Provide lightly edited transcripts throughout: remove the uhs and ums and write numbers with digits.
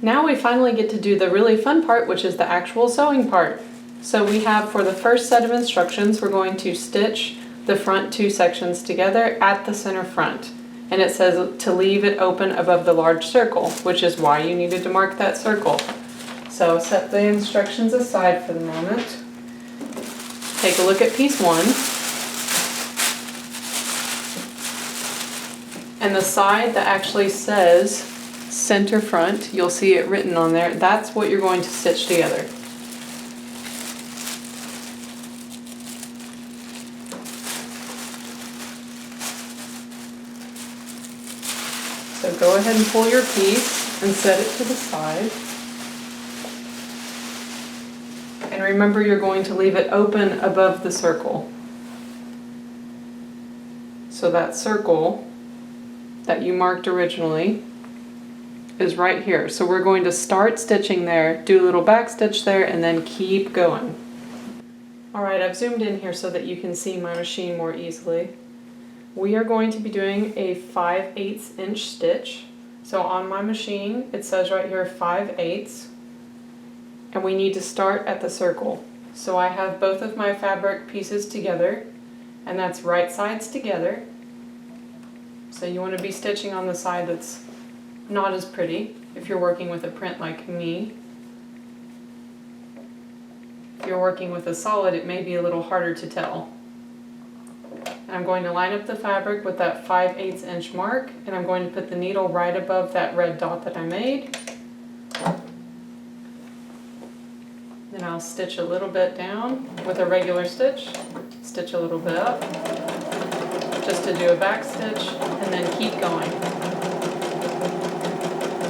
Now we finally get to do the really fun part, which is the actual sewing part. So we have, for the first set of instructions, we're going to stitch the front two sections together at the center front. And it says to leave it open above the large circle, which is why you needed to mark that circle. So set the instructions aside for the moment. Take a look at piece 1. And the side that actually says center front, you'll see it written on there, that's what you're going to stitch together. So go ahead and pull your piece and set it to the side. And remember, you're going to leave it open above the circle. So that circle that you marked originally is right here. So we're going to start stitching there, do a little back stitch there, and then keep going. Alright, I've zoomed in here so that you can see my machine more easily. We are going to be doing a 5/8 inch stitch. So on my machine, it says right here 5/8, and we need to start at the circle. So I have both of my fabric pieces together, and that's right sides together. So you want to be stitching on the side that's not as pretty if you're working with a print like me. If you're working with a solid, it may be a little harder to tell. And I'm going to line up the fabric with that 5/8 inch mark, and I'm going to put the needle right above that red dot that I made. Then I'll stitch a little bit down with a regular stitch, stitch a little bit up, just to do a back stitch, and then keep going.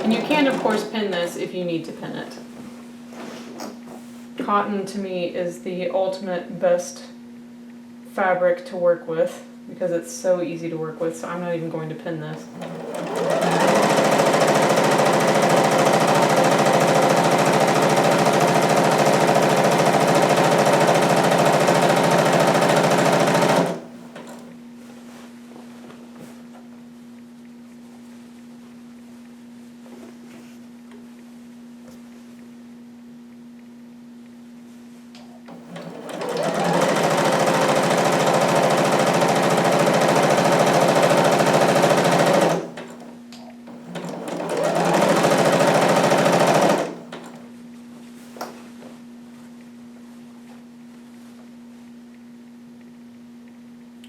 And you can, of course, pin this if you need to pin it. Cotton, to me, is the ultimate best fabric to work with because it's so easy to work with, so I'm not even going to pin this.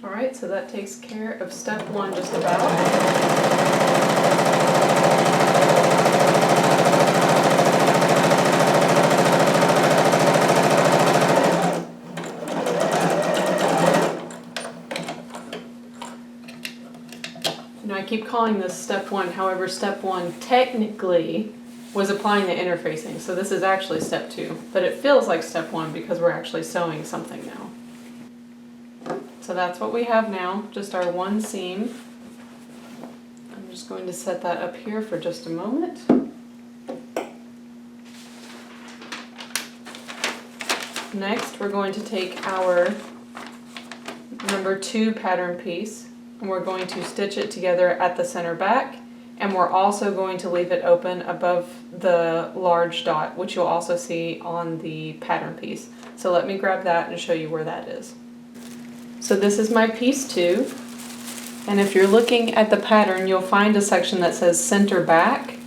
Alright, so that takes care of step 1 just about. Now I keep calling this step 1, however step 1 technically was applying the interfacing, so this is actually step 2, but it feels like step 1 because we're actually sewing something now. So that's what we have now, just our one seam. I'm just going to set that up here for just a moment. Next, we're going to take our number 2 pattern piece, and we're going to stitch it together at the center back, and we're also going to leave it open above the large dot, which you'll also see on the pattern piece. So let me grab that and show you where that is. So this is my piece 2, and if you're looking at the pattern, you'll find a section that says center back,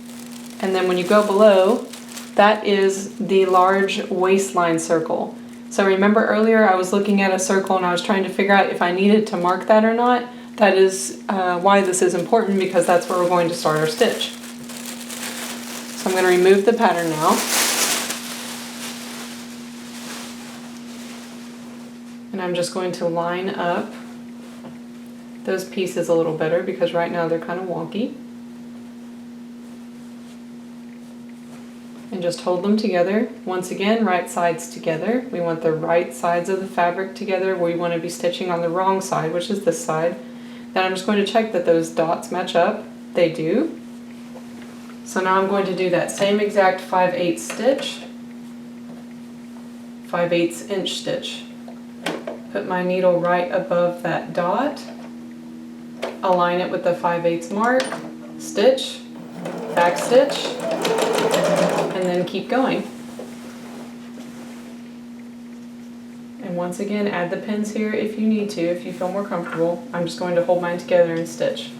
and then when you go below, that is the large waistline circle. So remember earlier I was looking at a circle and I was trying to figure out if I needed to mark that or not. That is why this is important, because that's where we're going to start our stitch. So I'm going to remove the pattern now. And I'm just going to line up those pieces a little better because right now they're kind of wonky. And just hold them together. Once again, right sides together. We want the right sides of the fabric together. We want to be stitching on the wrong side, which is this side. Then I'm just going to check that those dots match up. They do. So now I'm going to do that same exact 5/8 stitch, 5/8 inch stitch. Put my needle right above that dot, align it with the 5/8 mark, stitch, back stitch, and then keep going. And once again, add the pins here if you need to, if you feel more comfortable. I'm just going to hold mine together and stitch.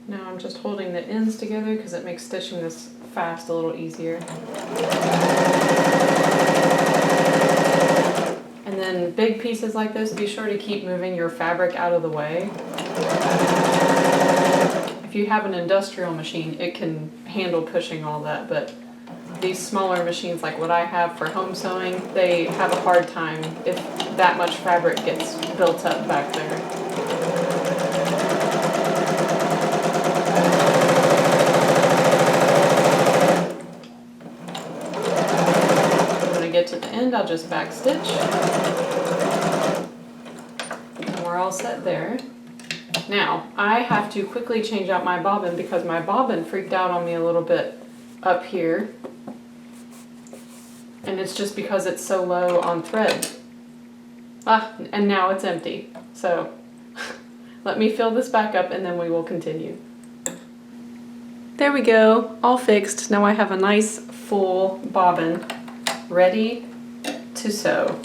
Now I'm just holding the ends together because it makes stitching this fast a little easier. And then big pieces like this, be sure to keep moving your fabric out of the way. If you have an industrial machine, it can handle pushing all that, but these smaller machines like what I have for home sewing, they have a hard time if that much fabric gets built up back there. Get to the end, I'll just back stitch and we're all set there. Now I have to quickly change out my bobbin because my bobbin freaked out on me a little bit up here, and it's just because it's so low on thread. And now it's empty, so let me fill this back up and then we will continue. There we go, all fixed. Now I have a nice full bobbin ready to sew.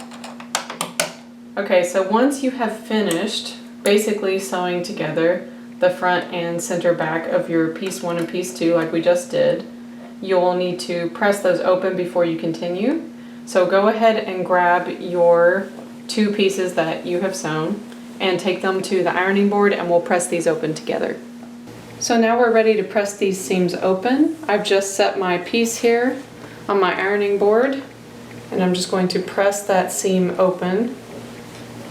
Okay, so once you have finished basically sewing together the front and center back of your piece 1 and piece 2 like we just did, you'll need to press those open before you continue. So go ahead and grab your 2 pieces that you have sewn and take them to the ironing board and we'll press these open together. So now we're ready to press these seams open. I've just set my piece here on my ironing board and I'm just going to press that seam open.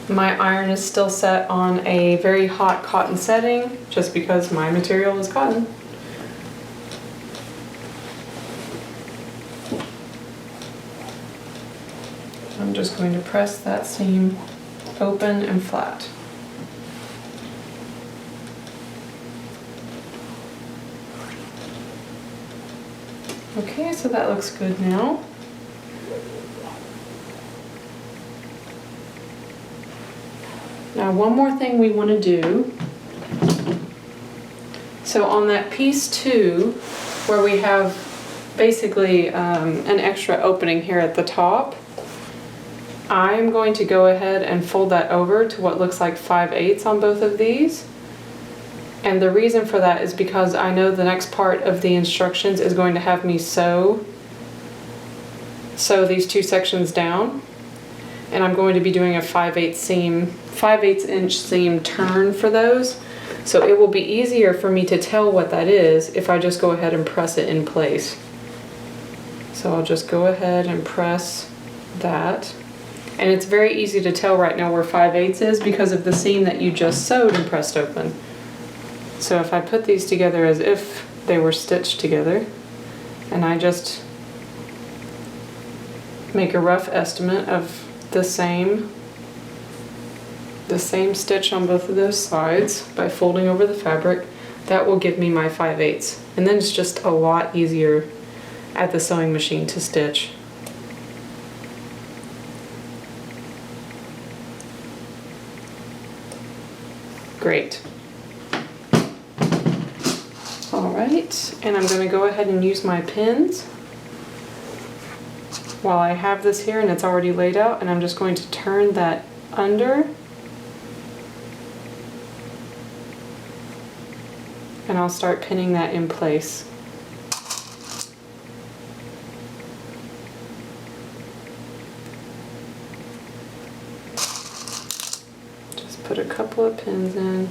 My iron is still set on a very hot cotton setting just because my material is cotton. I'm just going to press that seam open and flat. Okay, so that looks good now. Now one more thing we want to do. So on that piece 2, where we have basically an extra opening here at the top, I'm going to go ahead and fold that over to what looks like 5/8 on both of these. And the reason for that is because I know the next part of the instructions is going to have me sew these 2 sections down. And I'm going to be doing a 5/8 inch seam turn for those. So it will be easier for me to tell what that is if I just go ahead and press it in place. So I'll just go ahead and press that. And it's very easy to tell right now where 5/8 is because of the seam that you just sewed and pressed open. So if I put these together as if they were stitched together, and I just make a rough estimate of the same stitch on both of those sides by folding over the fabric, that will give me my 5/8. And then it's just a lot easier at the sewing machine to stitch. Great. Alright, and I'm going to go ahead and use my pins while I have this here and it's already laid out, and I'm just going to turn that under and I'll start pinning that in place. Just put a couple of pins in.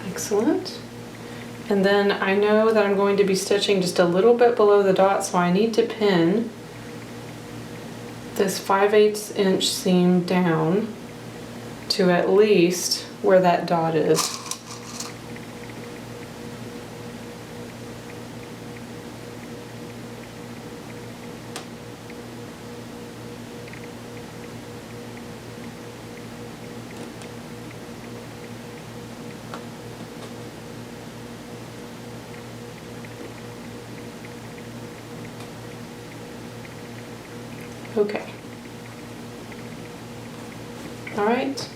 Excellent. And then I know that I'm going to be stitching just a little bit below the dot, so I need to pin this 5/8 inch seam down to at least where that dot is. Okay. All right.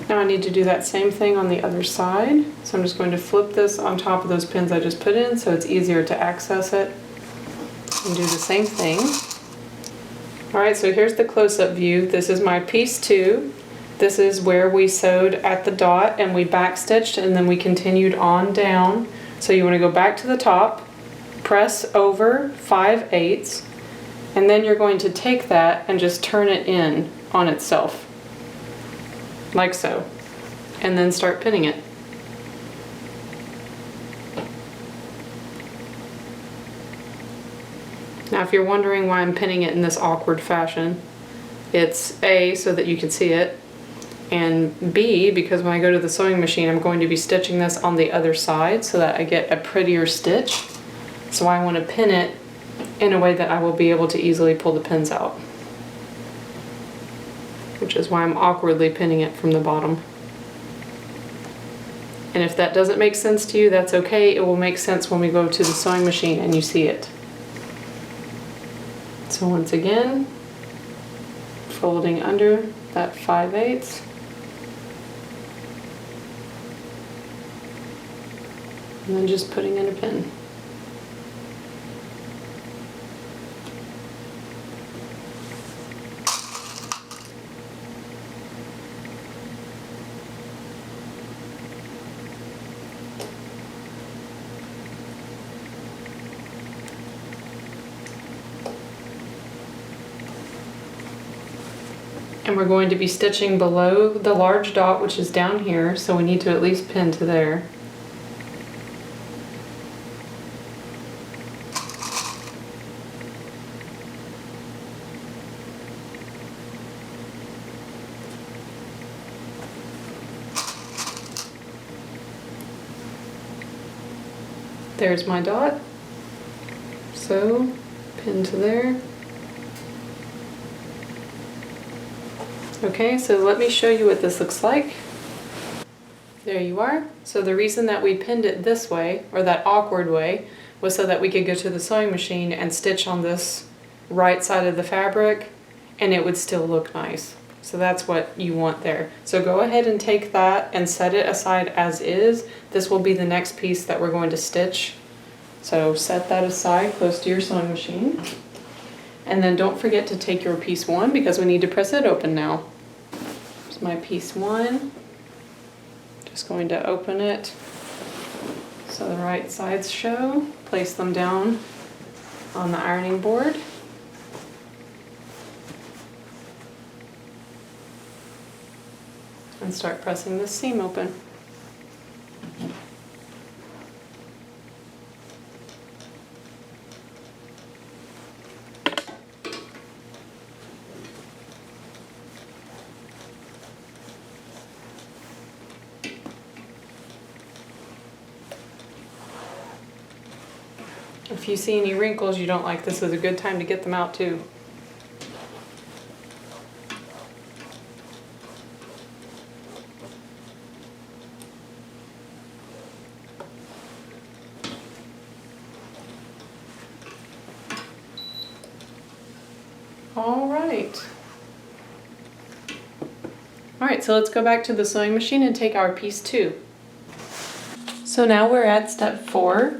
Now I need to do that same thing on the other side. So I'm just going to flip this on top of those pins I just put in so it's easier to access it. And do the same thing. All right, so here's the close-up view. This is my piece 2. This is where we sewed at the dot and we backstitched and then we continued on down. So you want to go back to the top, press over 5/8, and then you're going to take that and just turn it in on itself, like so, and then start pinning it. Now if you're wondering why I'm pinning it in this awkward fashion, it's A, so that you can see it, and B, because when I go to the sewing machine I'm going to be stitching this on the other side so that I get a prettier stitch. So I want to pin it in a way that I will be able to easily pull the pins out, which is why I'm awkwardly pinning it from the bottom. And if that doesn't make sense to you, that's okay. It will make sense when we go to the sewing machine and you see it. So once again, folding under that 5/8. And then just putting in a pin. And we're going to be stitching below the large dot, which is down here, so we need to at least pin to there. There's my dot, so pin to there. Okay, so let me show you what this looks like. There you are. So the reason that we pinned it this way, or that awkward way, was so that we could go to the sewing machine and stitch on this right side of the fabric and it would still look nice. So that's what you want there. So go ahead and take that and set it aside as is. This will be the next piece that we're going to stitch. So set that aside close to your sewing machine. And then don't forget to take your piece 1 because we need to press it open now. Here's my piece 1. Just going to open it so the right sides show. Place them down on the ironing board. And start pressing this seam open. If you see any wrinkles you don't like, this is a good time to get them out too. Alright, so let's go back to the sewing machine and take our piece 2. So now we're at step 4.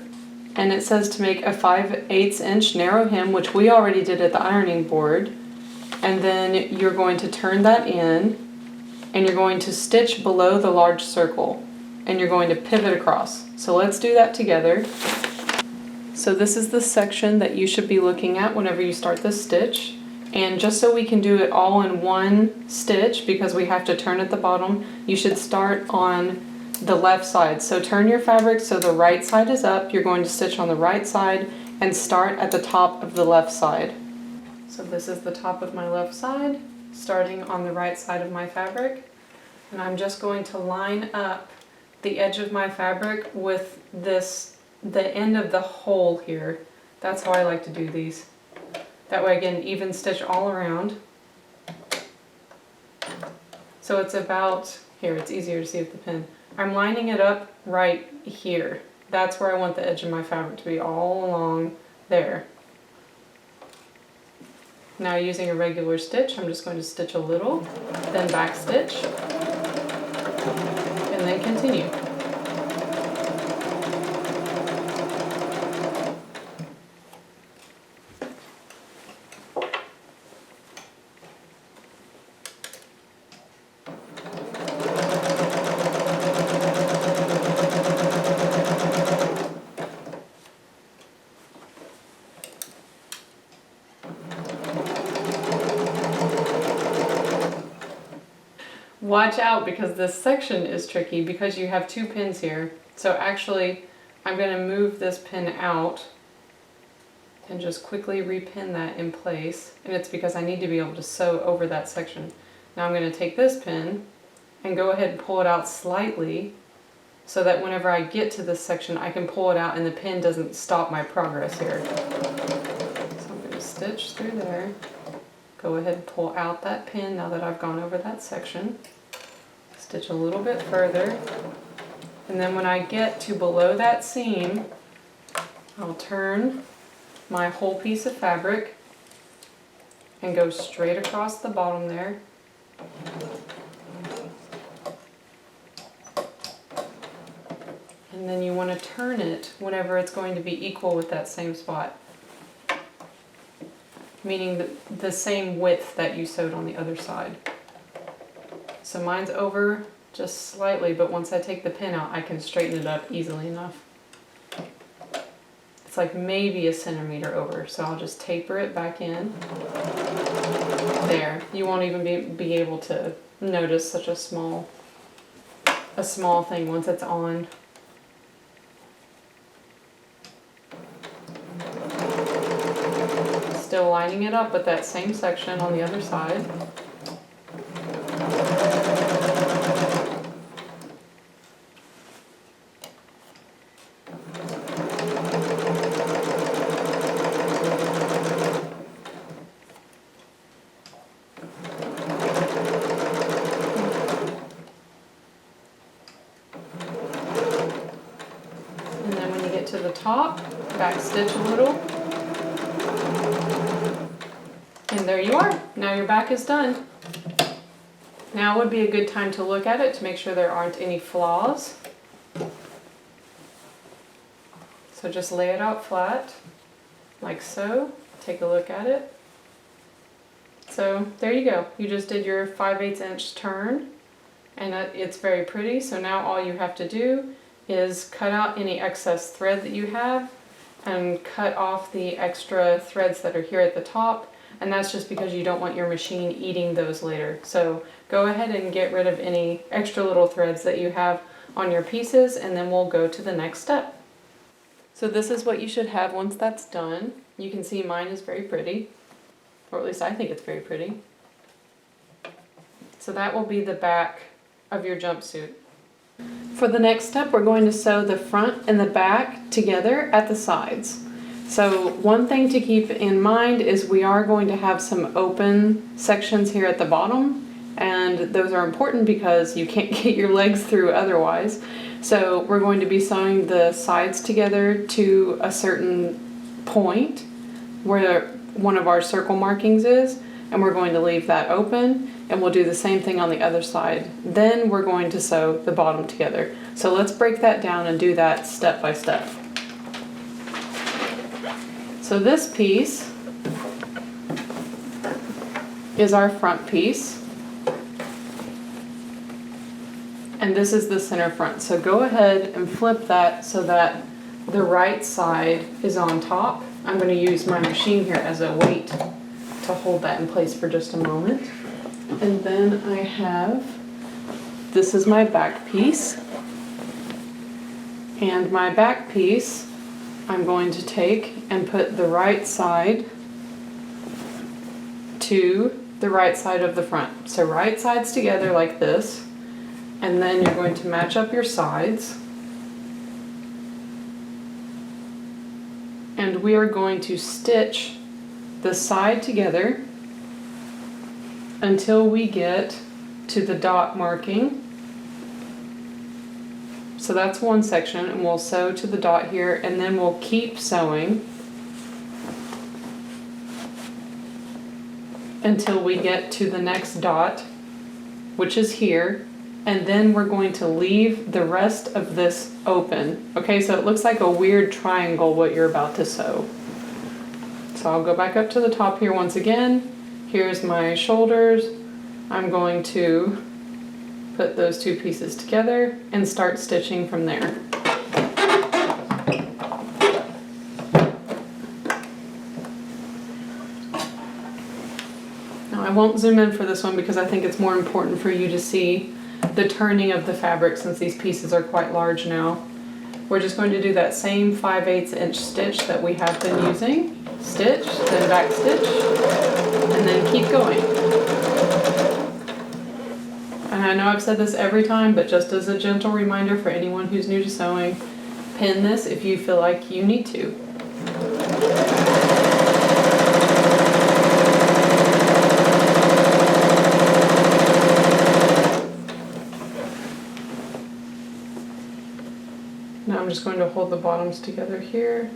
And it says to make a 5/8 inch narrow hem, which we already did at the ironing board. And then you're going to turn that in and you're going to stitch below the large circle and you're going to pivot across. So let's do that together. So this is the section that you should be looking at whenever you start this stitch. And just so we can do it all in one stitch, because we have to turn at the bottom, you should start on the left side. So turn your fabric so the right side is up. You're going to stitch on the right side and start at the top of the left side. So this is the top of my left side, starting on the right side of my fabric. And I'm just going to line up the edge of my fabric with the end of the hole here. That's how I like to do these. That way I get an even stitch all around. So it's about, here, it's easier to see with the pin. I'm lining it up right here. That's where I want the edge of my fabric to be, all along there. Now using a regular stitch, I'm just going to stitch a little, then back stitch, and then continue. Watch out, because this section is tricky because you have two pins here. So actually, I'm going to move this pin out and just quickly repin that in place. And it's because I need to be able to sew over that section. Now I'm going to take this pin and go ahead and pull it out slightly so that whenever I get to this section, I can pull it out and the pin doesn't stop my progress here. So I'm going to stitch through there. Go ahead and pull out that pin now that I've gone over that section. Stitch a little bit further, and then when I get to below that seam, I'll turn my whole piece of fabric and go straight across the bottom there. And then you want to turn it whenever it's going to be equal with that same spot, meaning the same width that you sewed on the other side. So mine's over just slightly, but once I take the pin out, I can straighten it up easily enough. It's like maybe a centimeter over, so I'll just taper it back in. There, you won't even be able to notice such a small thing once it's on. Still lining it up with that same section on the other side. And then when you get to the top, back stitch a little. And there you are. Now your back is done. Now would be a good time to look at it to make sure there aren't any flaws. So just lay it out flat, like so. Take a look at it. So there you go. You just did your 5/8 inch turn, and it's very pretty. So now all you have to do is cut out any excess thread that you have and cut off the extra threads that are here at the top. And that's just because you don't want your machine eating those later. So go ahead and get rid of any extra little threads that you have on your pieces, and then we'll go to the next step. So this is what you should have once that's done. You can see mine is very pretty, or at least I think it's very pretty. So that will be the back of your jumpsuit. For the next step, we're going to sew the front and the back together at the sides. So one thing to keep in mind is we are going to have some open sections here at the bottom, and those are important because you can't get your legs through otherwise. So we're going to be sewing the sides together to a certain point where one of our circle markings is, and we're going to leave that open, and we'll do the same thing on the other side. Then we're going to sew the bottom together. So let's break that down and do that step by step. So this piece is our front piece, and this is the center front. So go ahead and flip that so that the right side is on top. I'm going to use my machine here as a weight to hold that in place for just a moment. And then I have, this is my back piece. And my back piece, I'm going to take and put the right side to the right side of the front. So right sides together like this, and then you're going to match up your sides. And we are going to stitch the side together until we get to the dot marking. So that's one section, and we'll sew to the dot here, and then we'll keep sewing until we get to the next dot, which is here, and then we're going to leave the rest of this open. Okay, so it looks like a weird triangle what you're about to sew. So I'll go back up to the top here once again. Here's my shoulders. I'm going to put those two pieces together and start stitching from there. Now I won't zoom in for this one because I think it's more important for you to see the turning of the fabric since these pieces are quite large now. We're just going to do that same 5/8 inch stitch that we have been using. Stitch, then back stitch, and then keep going. And I know I've said this every time, but just as a gentle reminder for anyone who's new to sewing, pin this if you feel like you need to. Now I'm just going to hold the bottoms together here.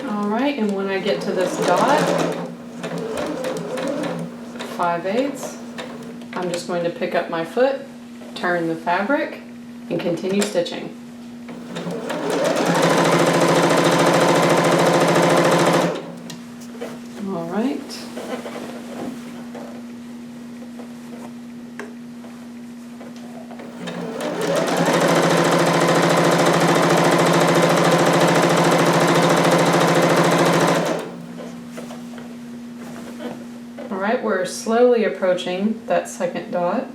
Alright, and when I get to this dot, 5/8, I'm just going to pick up my foot, turn the fabric, and continue stitching. Alright, we're slowly approaching that second dot.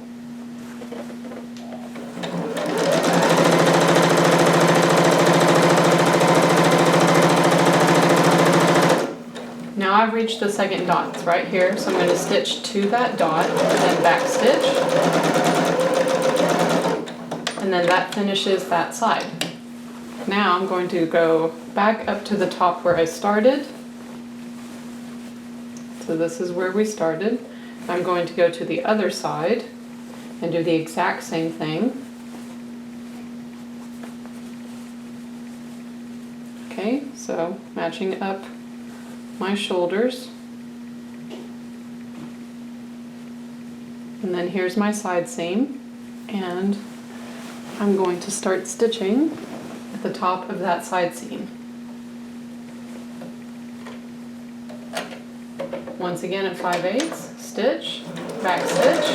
Now I've reached the second dot, it's right here, so I'm going to stitch to that dot, then back stitch, and then that finishes that side. Now I'm going to go back up to the top where I started. So this is where we started. I'm going to go to the other side and do the exact same thing. Okay, so matching up my shoulders. And then here's my side seam, and I'm going to start stitching at the top of that side seam. Once again at 5/8, stitch, back stitch,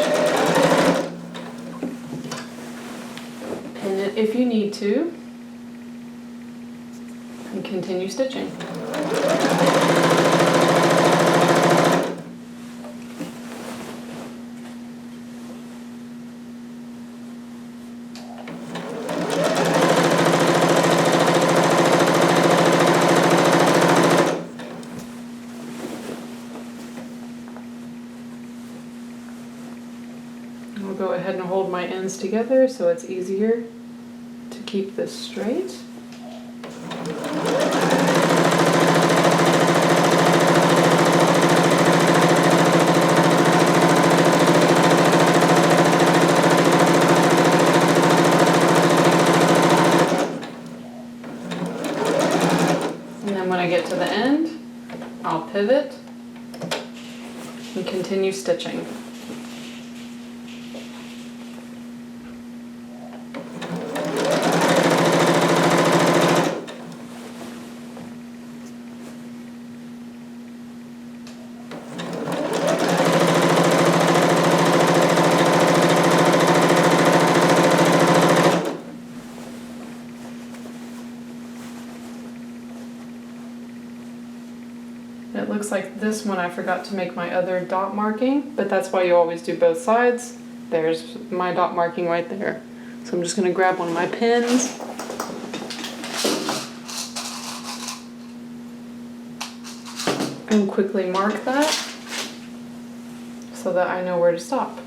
pin it if you need to, and continue stitching. I'll go ahead and hold my ends together so it's easier to keep this straight. And then when I get to the end, I'll pivot and continue stitching. looks like this one I forgot to make my other dot marking, but that's why you always do both sides. There's my dot marking right there. So I'm just gonna grab one of my pins. And quickly mark that so that I know where to stop.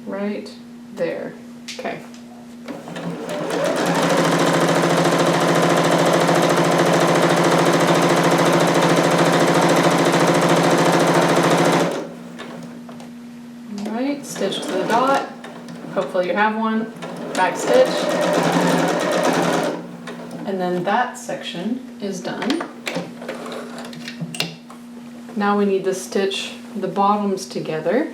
Right there. Okay. Alright, stitch to the dot. Hopefully you have one. Back stitch. And then that section is done. Now we need to stitch the bottoms together.